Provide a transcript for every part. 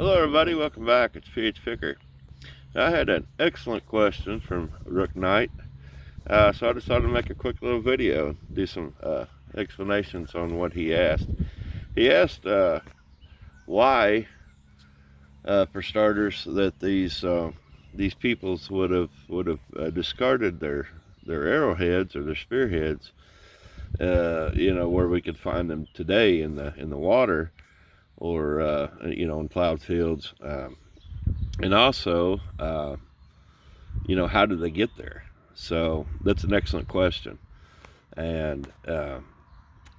Hello everybody, welcome back. It's PH Picker. I had an excellent question from Rook Knight, so I decided to make a quick little video, do some explanations on what he asked. He asked why, for starters, that these peoples would have discarded their arrowheads or their spearheads, where we could find them today in the water, or in plowed fields. And also, how did they get there? So that's an excellent question. And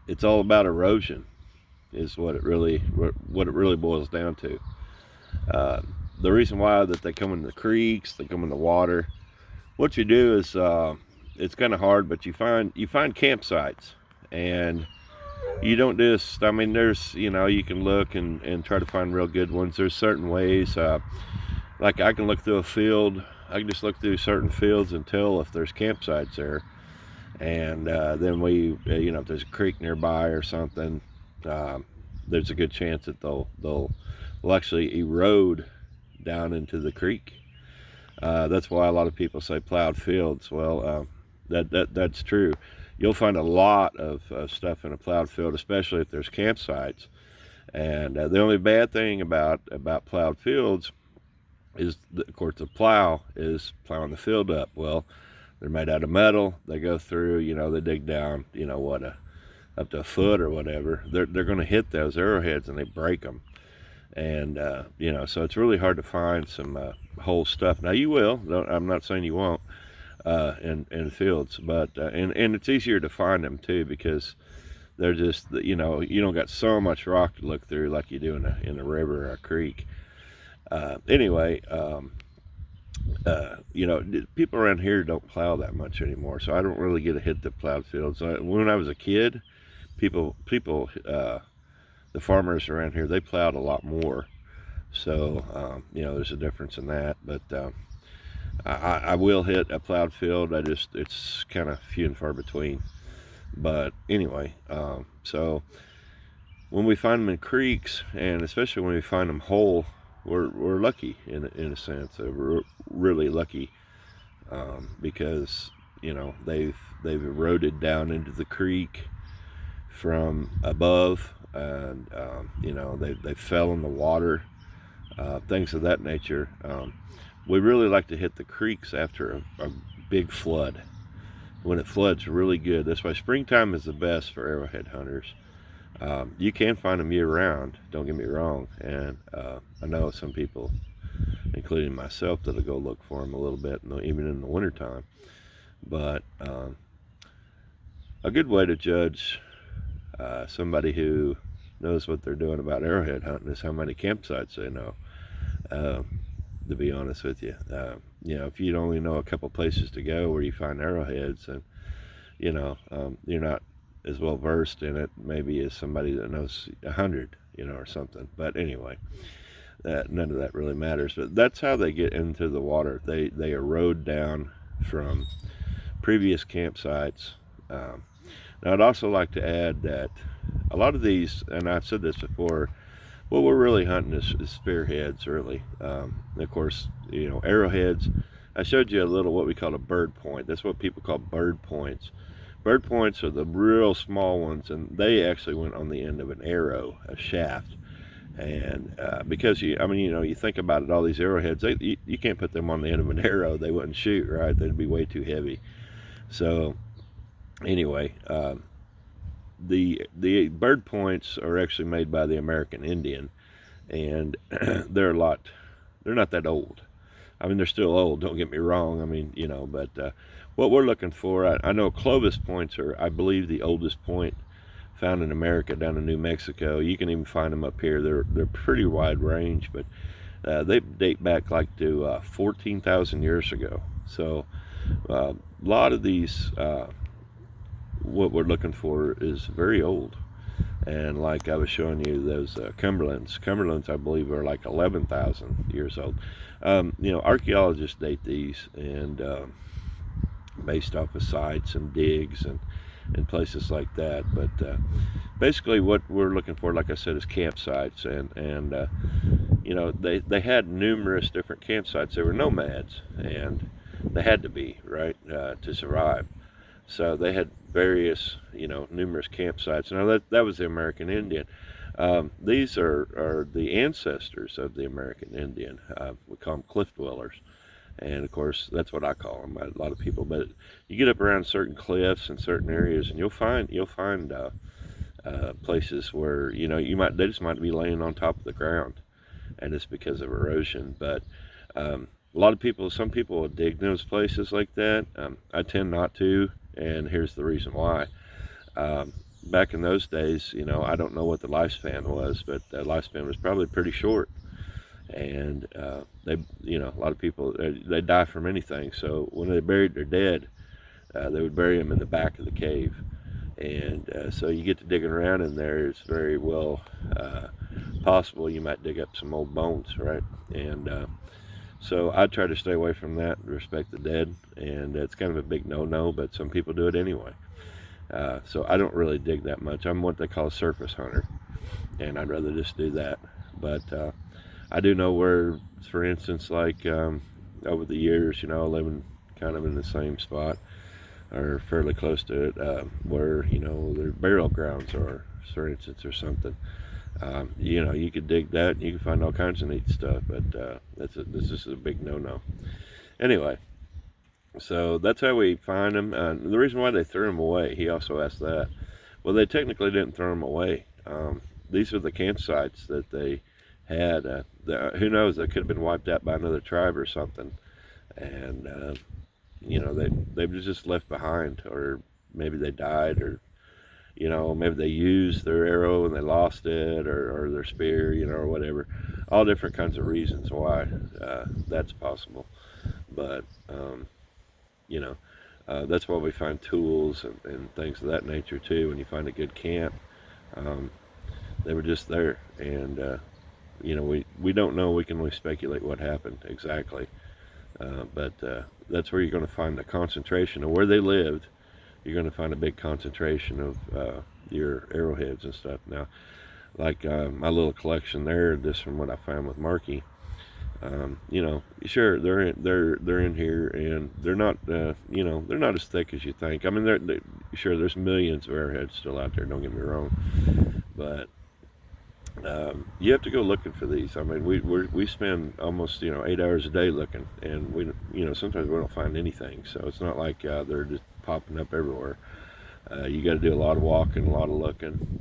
it's all about erosion, is what it really boils down to. The reason why that they come in the creeks, they come in the water. What you do is, it's kind of hard, but you find campsites, and you don't just, I mean, there's, you can look and try to find real good ones. There's certain ways, like I can look through a field, I can just look through certain fields and tell if there's campsites there. And then if there's a creek nearby or something, there's a good chance that they'll actually erode down into the creek. That's why a lot of people say plowed fields. Well, that's true. You'll find a lot of stuff in a plowed field, especially if there's campsites. And the only bad thing about plowed fields is, of course, the plow is plowing the field up. Well, they're made out of metal. They go through, they dig down, up to a foot or whatever. They're going to hit those arrowheads and they break them. And so it's really hard to find some whole stuff. Now you will. I'm not saying you won't. In fields, but and it's easier to find them too, because they're just, you don't got so much rock to look through like you do in a river or a creek. Anyway, people around here don't plow that much anymore, so I don't really get to hit the plowed fields. When I was a kid, people, the farmers around here, they plowed a lot more. So there's a difference in that, but I will hit a plowed field. It's kind of few and far between. But anyway, so when we find them in creeks, and especially when we find them whole, we're lucky in a sense. We're really lucky, because they've eroded down into the creek from above, and they fell in the water, things of that nature. We really like to hit the creeks after a big flood. When it floods really good. That's why springtime is the best for arrowhead hunters. You can find them year round, don't get me wrong. And I know some people, including myself, that'll go look for them a little bit, even in the wintertime. But a good way to judge somebody who knows what they're doing about arrowhead hunting is how many campsites they know. To be honest with you, if you only know a couple places to go where you find arrowheads, and you're not as well versed in it maybe as somebody that knows 100, or something. But anyway, none of that really matters. But that's how they get into the water. They erode down from previous campsites. Now I'd also like to add that a lot of these, and I've said this before, what we're really hunting is spearheads, really. Of course, arrowheads. I showed you a little what we call a bird point. That's what people call bird points. Bird points are the real small ones, and they actually went on the end of an arrow, a shaft. And because you think about it, all these arrowheads, you can't put them on the end of an arrow. They wouldn't shoot, right? They'd be way too heavy. So anyway, the bird points are actually made by the American Indian, and they're not that old. I mean, they're still old, don't get me wrong. I mean, but what we're looking for, I know Clovis points are, I believe, the oldest point found in America, down in New Mexico. You can even find them up here. They're pretty wide range, but they date back like to 14,000 years ago. So a lot of these, what we're looking for is very old. And like I was showing you, those Cumberlands, I believe, are like 11,000 years old. Archaeologists date these, and based off of sites and digs and places like that. But basically what we're looking for, like I said, is campsites. And you know, they had numerous different campsites. They were nomads, and they had to be, right, to survive. So they had various, you know, numerous campsites. Now that was the American Indian. These are the ancestors of the American Indian. We call them cliff dwellers, and of course that's what I call them. A lot of people, but you get up around certain cliffs and certain areas, and you'll find places where, you know, they just might be laying on top of the ground, and it's because of erosion. But a lot of people, some people will dig those places like that. I tend not to, and here's the reason why. Back in those days, you know, I don't know what the lifespan was, but the lifespan was probably pretty short. And they, you know, a lot of people, they die from anything. So when they buried their dead, they would bury them in the back of the cave. And so you get to digging around in there, it's very well possible you might dig up some old bones, right? And so I try to stay away from that, respect the dead, and it's kind of a big no-no, but some people do it anyway. So I don't really dig that much. I'm what they call a surface hunter, and I'd rather just do that. But I do know where, for instance, like over the years, you know, living kind of in the same spot, or fairly close to it, where, you know, their burial grounds are, for instance, or something. You know, you could dig that, and you can find all kinds of neat stuff, but this is a big no-no. Anyway, so that's how we find them. The reason why they threw them away, he also asked that. Well, they technically didn't throw them away. These are the campsites that they had. Who knows, they could have been wiped out by another tribe or something, and you know, they were just left behind, or maybe they died, or, you know, maybe they used their arrow and they lost it, or their spear, you know, or whatever. All different kinds of reasons why that's possible. But you know, that's why we find tools and things of that nature too. When you find a good camp, they were just there, and you know, we don't know. We can only speculate what happened exactly. But that's where you're going to find the concentration of where they lived. You're going to find a big concentration of your arrowheads and stuff. Now, like my little collection there, just from what I found with Marky, you know, sure, they're in here, and they're not, you know, they're not as thick as you think. I mean, sure, there's millions of arrowheads still out there. Don't get me wrong, but you have to go looking for these. I mean, we spend almost, you know, 8 hours a day looking, and we, you know, sometimes we don't find anything. So it's not like they're just popping up everywhere. You got to do a lot of walking, a lot of looking.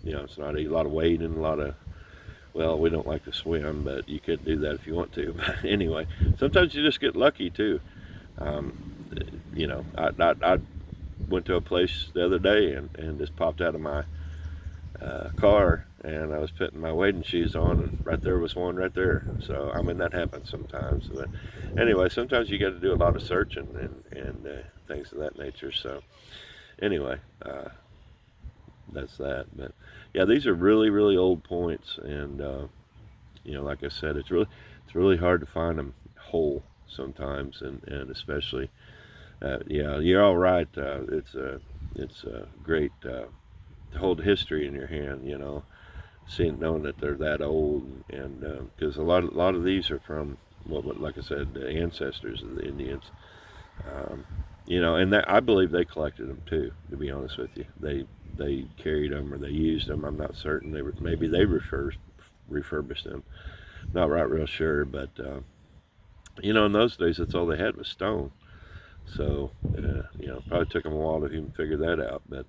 You know, it's not a lot of wading, a lot of, well, we don't like to swim, but you could do that if you want to. But anyway, sometimes you just get lucky too. You know, I went to a place the other day and just popped out of my car, and I was putting my wading shoes on, and right there was one right there. So I mean, that happens sometimes. But anyway, sometimes you got to do a lot of searching and things of that nature. So anyway, that's that. But yeah, these are really old points, and you know, like I said, it's really hard to find them whole sometimes, and especially yeah, you're all right. It's great to hold history in your hand, you know, knowing that they're that old, and because a lot of these are from, well, like I said, the ancestors of the Indians. You know, and that, I believe they collected them too, to be honest with you. They carried them, or they used them. I'm not certain. Maybe they refurbished them. Not real sure, but you know, in those days, that's all they had was stone. So you know, probably took them a while to even figure that out. But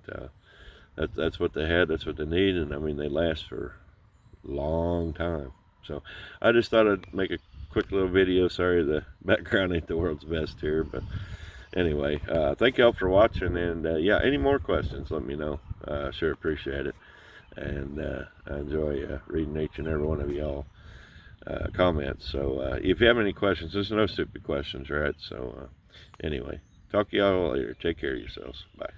that's what they had. That's what they need, and I mean, they last for a long time. So I just thought I'd make a quick little video. Sorry, the background ain't the world's best here, but anyway, thank y'all for watching, and yeah, any more questions, let me know. Sure appreciate it, and I enjoy reading each and every one of y'all comments. So if you have any questions, there's no stupid questions, right? So anyway, talk to y'all later. Take care of yourselves. Bye.